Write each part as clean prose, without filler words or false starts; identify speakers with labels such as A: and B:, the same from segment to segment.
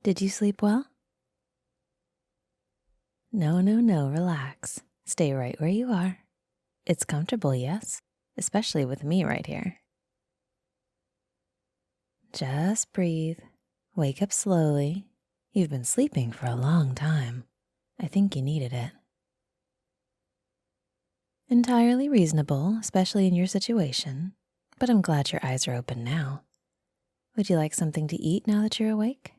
A: Did you sleep well? No, relax. Stay right where you are. It's comfortable, yes? Especially with me right here. Just breathe. Wake up slowly. You've been sleeping for a long time. I think you needed it. Entirely reasonable, especially in your situation, but I'm glad your eyes are open now. Would you like something to eat now that you're awake?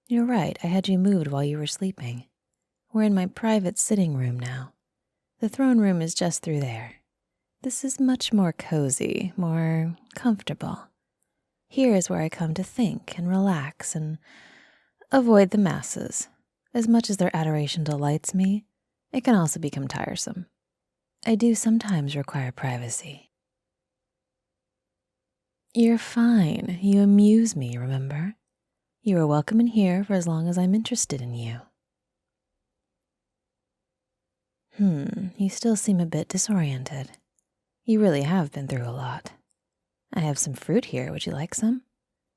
A: You're right, I had you moved while you were sleeping. We're in my private sitting room now. The throne room is just through there. This is much more cozy, more comfortable. Here is where I come to think and relax and avoid the masses. As much as their adoration delights me, it can also become tiresome. I do sometimes require privacy. You're fine. You amuse me, remember? You are welcome in here for as long as I'm interested in you. You still seem a bit disoriented. You really have been through a lot. I have some fruit here. Would you like some?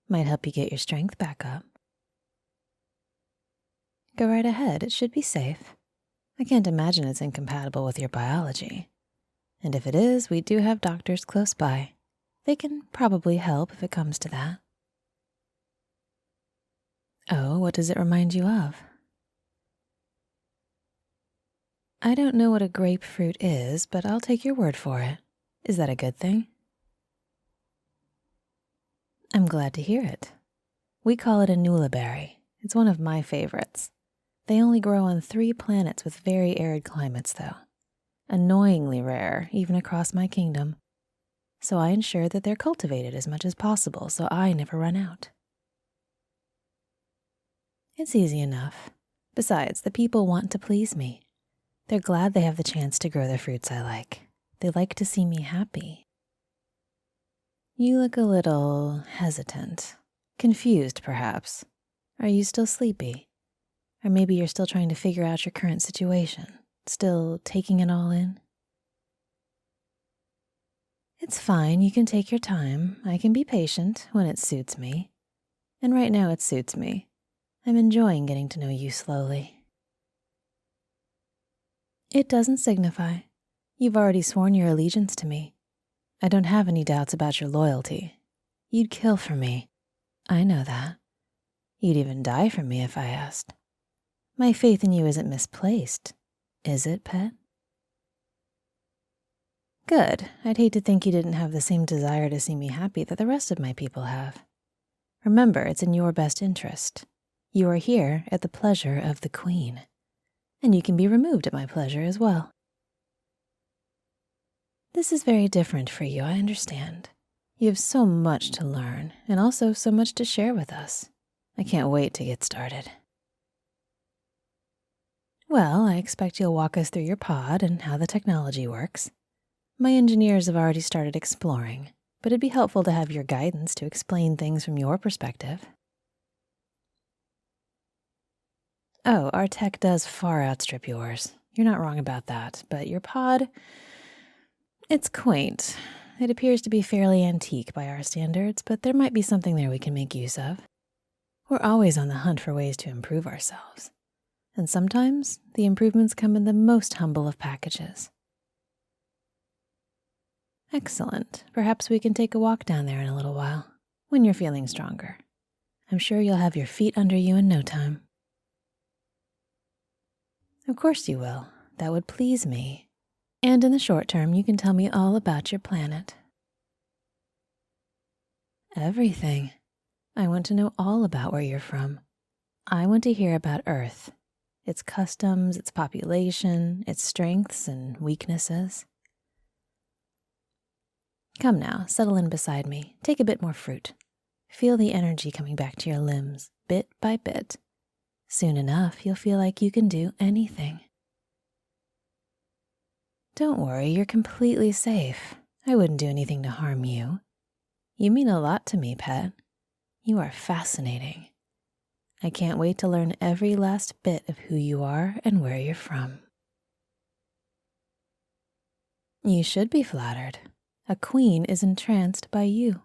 A: Might help you get your strength back up. Go right ahead. It should be safe. I can't imagine it's incompatible with your biology. And if it is, we do have doctors close by. They can probably help if it comes to that. Oh, what does it remind you of? I don't know what a grapefruit is, but I'll take your word for it. Is that a good thing? I'm glad to hear it. We call it a nula berry. It's one of my favorites. They only grow on 3 planets with very arid climates, though. Annoyingly rare, even across my kingdom. So I ensure that they're cultivated as much as possible so I never run out. It's easy enough. Besides, the people want to please me. They're glad they have the chance to grow the fruits I like. They like to see me happy. You look a little hesitant, confused perhaps. Are you still sleepy? Or maybe you're still trying to figure out your current situation, still taking it all in? It's fine, you can take your time. I can be patient when it suits me. And right now it suits me. I'm enjoying getting to know you slowly. It doesn't signify. You've already sworn your allegiance to me. I don't have any doubts about your loyalty. You'd kill for me. I know that. You'd even die for me if I asked. My faith in you isn't misplaced, is it, pet? Good. I'd hate to think you didn't have the same desire to see me happy that the rest of my people have. Remember, it's in your best interest. You are here at the pleasure of the Queen, and you can be removed at my pleasure as well. This is very different for you, I understand. You have so much to learn, and also so much to share with us. I can't wait to get started. Well, I expect you'll walk us through your pod and how the technology works. My engineers have already started exploring, but it'd be helpful to have your guidance to explain things from your perspective. Oh, our tech does far outstrip yours. You're not wrong about that, but your pod, it's quaint. It appears to be fairly antique by our standards, but there might be something there we can make use of. We're always on the hunt for ways to improve ourselves. And sometimes the improvements come in the most humble of packages. Excellent. Perhaps we can take a walk down there in a little while, when you're feeling stronger. I'm sure you'll have your feet under you in no time. Of course you will. That would please me. And in the short term, you can tell me all about your planet. Everything. I want to know all about where you're from. I want to hear about Earth, its customs, its population, its strengths and weaknesses. Come now, settle in beside me. Take a bit more fruit. Feel the energy coming back to your limbs, bit by bit. Soon enough, you'll feel like you can do anything. Don't worry, you're completely safe. I wouldn't do anything to harm you. You mean a lot to me, pet. You are fascinating. I can't wait to learn every last bit of who you are and where you're from. You should be flattered. A queen is entranced by you.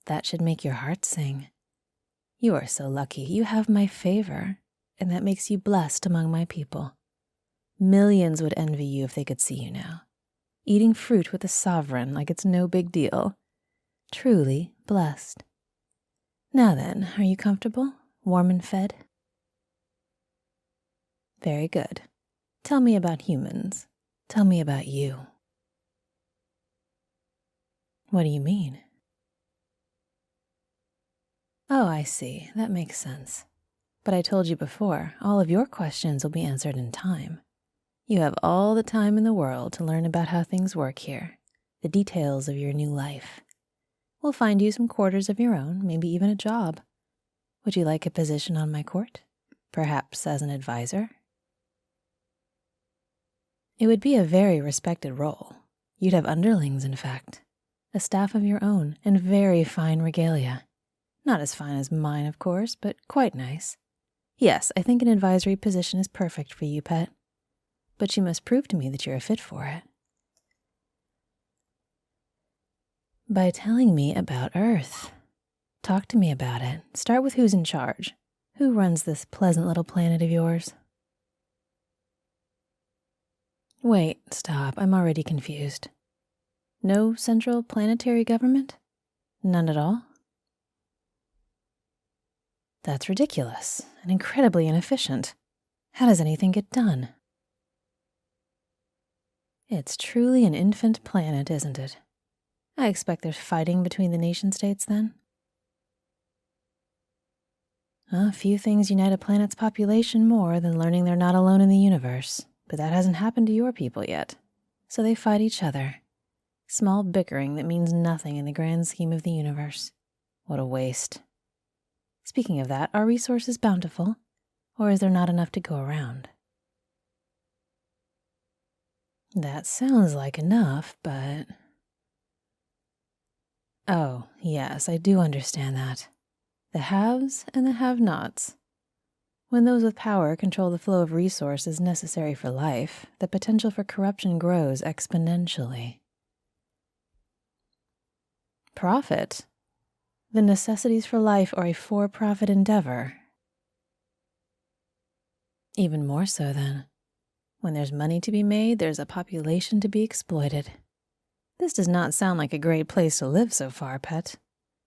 A: That should make your heart sing. You are so lucky. You have my favor, and that makes you blessed among my people. Millions would envy you if they could see you now, eating fruit with a sovereign like it's no big deal. Truly blessed. Now then, are you comfortable, warm and fed? Very good. Tell me about humans. Tell me about you. What do you mean? Oh, I see. That makes sense. But I told you before, all of your questions will be answered in time. You have all the time in the world to learn about how things work here, the details of your new life. We'll find you some quarters of your own, maybe even a job. Would you like a position on my court? Perhaps as an advisor? It would be a very respected role. You'd have underlings, in fact, a staff of your own, and very fine regalia. Not as fine as mine, of course, but quite nice. Yes, I think an advisory position is perfect for you, pet. But you must prove to me that you're a fit for it. By telling me about Earth. Talk to me about it. Start with who's in charge. Who runs this pleasant little planet of yours? Wait, stop. I'm already confused. No central planetary government? None at all? That's ridiculous and incredibly inefficient. How does anything get done? It's truly an infant planet, isn't it? I expect there's fighting between the nation-states then? A few things unite a planet's population more than learning they're not alone in the universe, but that hasn't happened to your people yet. So they fight each other. Small bickering that means nothing in the grand scheme of the universe. What a waste. Speaking of that, are resources bountiful, or is there not enough to go around? That sounds like enough, but... Oh, yes, I do understand that. The haves and the have-nots. When those with power control the flow of resources necessary for life, the potential for corruption grows exponentially. Profit? The necessities for life are a for-profit endeavor. Even more so, then. When there's money to be made, there's a population to be exploited. This does not sound like a great place to live so far, pet.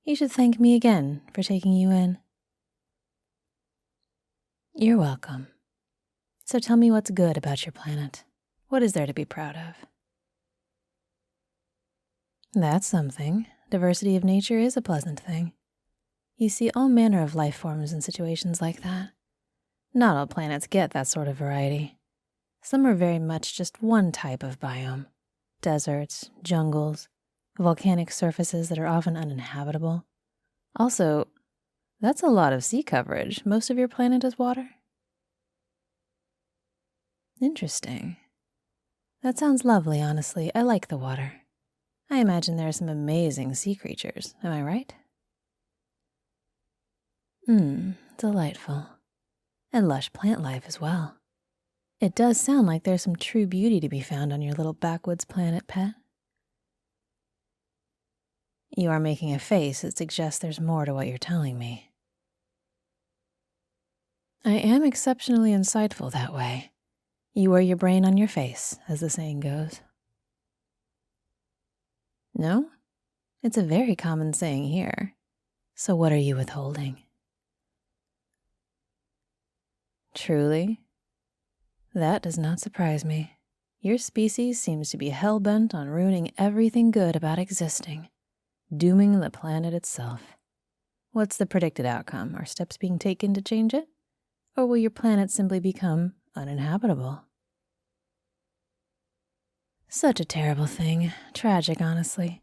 A: You should thank me again for taking you in. You're welcome. So tell me what's good about your planet. What is there to be proud of? That's something. Diversity of nature is a pleasant thing. You see all manner of life forms in situations like that. Not all planets get that sort of variety. Some are very much just one type of biome. Deserts, jungles, volcanic surfaces that are often uninhabitable. Also, that's a lot of sea coverage. Most of your planet is water? Interesting. That sounds lovely, honestly. I like the water. I imagine there are some amazing sea creatures. Am I right? Delightful. And lush plant life as well. It does sound like there's some true beauty to be found on your little backwoods planet, pet. You are making a face that suggests there's more to what you're telling me. I am exceptionally insightful that way. You wear your brain on your face, as the saying goes. No? It's a very common saying here. So what are you withholding? Truly? That does not surprise me. Your species seems to be hell-bent on ruining everything good about existing, dooming the planet itself. What's the predicted outcome? Are steps being taken to change it? Or will your planet simply become uninhabitable? Such a terrible thing. Tragic, honestly.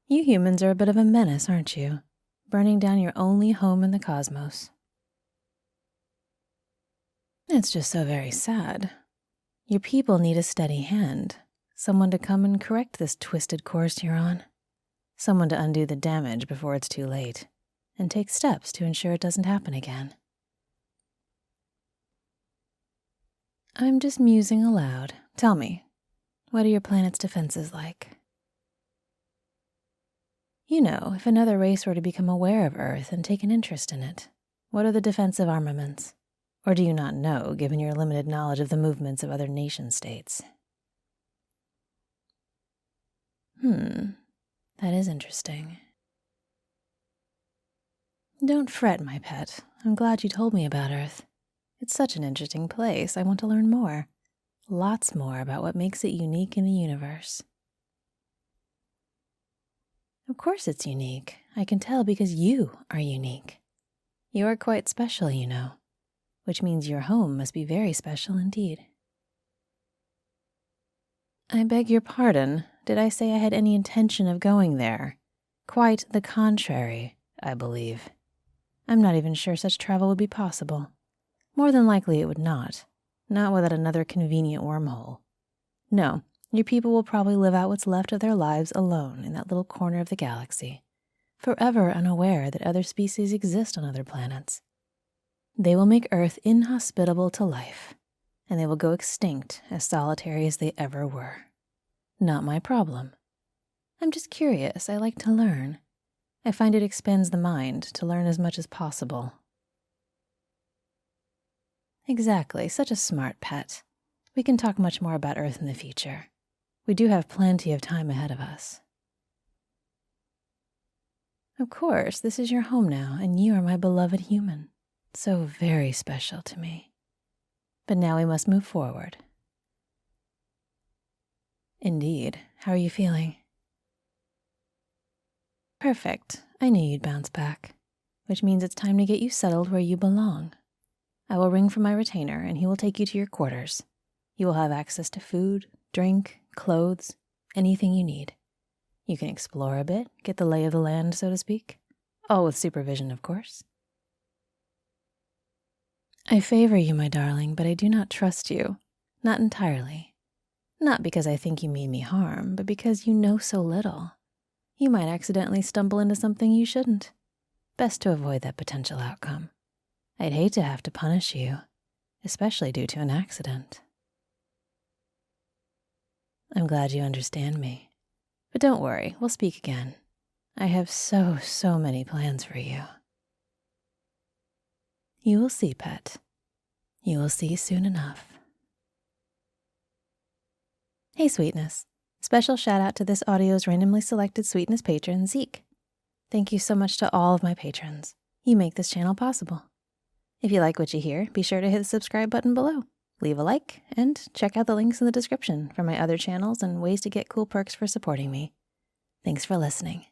A: You humans are a bit of a menace, aren't you? Burning down your only home in the cosmos. It's just so very sad. Your people need a steady hand. Someone to come and correct this twisted course you're on. Someone to undo the damage before it's too late, and take steps to ensure it doesn't happen again. I'm just musing aloud. Tell me, what are your planet's defenses like? You know, if another race were to become aware of Earth and take an interest in it, what are the defensive armaments? Or do you not know, given your limited knowledge of the movements of other nation-states? That is interesting. Don't fret, my pet. I'm glad you told me about Earth. It's such an interesting place. I want to learn more. Lots more about what makes it unique in the universe. Of course it's unique. I can tell because you are unique. You are quite special, you know, which means your home must be very special indeed. I beg your pardon. Did I say I had any intention of going there? Quite the contrary, I believe. I'm not even sure such travel would be possible. More than likely it would not without another convenient wormhole. No, your people will probably live out what's left of their lives alone in that little corner of the galaxy, forever unaware that other species exist on other planets. They will make Earth inhospitable to life, and they will go extinct as solitary as they ever were. Not my problem. I'm just curious. I like to learn. I find it expands the mind to learn as much as possible. Exactly, such a smart pet. We can talk much more about Earth in the future. We do have plenty of time ahead of us. Of course, this is your home now, and you are my beloved human. So very special to me. But now we must move forward. Indeed. How are you feeling? Perfect. I knew you'd bounce back, which means it's time to get you settled where you belong. I will ring for my retainer, and he will take you to your quarters. You will have access to food, drink, clothes, anything you need. You can explore a bit, get the lay of the land, so to speak. All with supervision, of course. I favor you, my darling, but I do not trust you. Not entirely. Not because I think you mean me harm, but because you know so little. You might accidentally stumble into something you shouldn't. Best to avoid that potential outcome. I'd hate to have to punish you, especially due to an accident. I'm glad you understand me. But don't worry, we'll speak again. I have so many plans for you. You will see, pet. You will see soon enough. Hey, Sweetness. Special shout out to this audio's randomly selected Sweetness patron, Zeke. Thank you so much to all of my patrons. You make this channel possible. If you like what you hear, be sure to hit the subscribe button below, leave a like, and check out the links in the description for my other channels and ways to get cool perks for supporting me. Thanks for listening.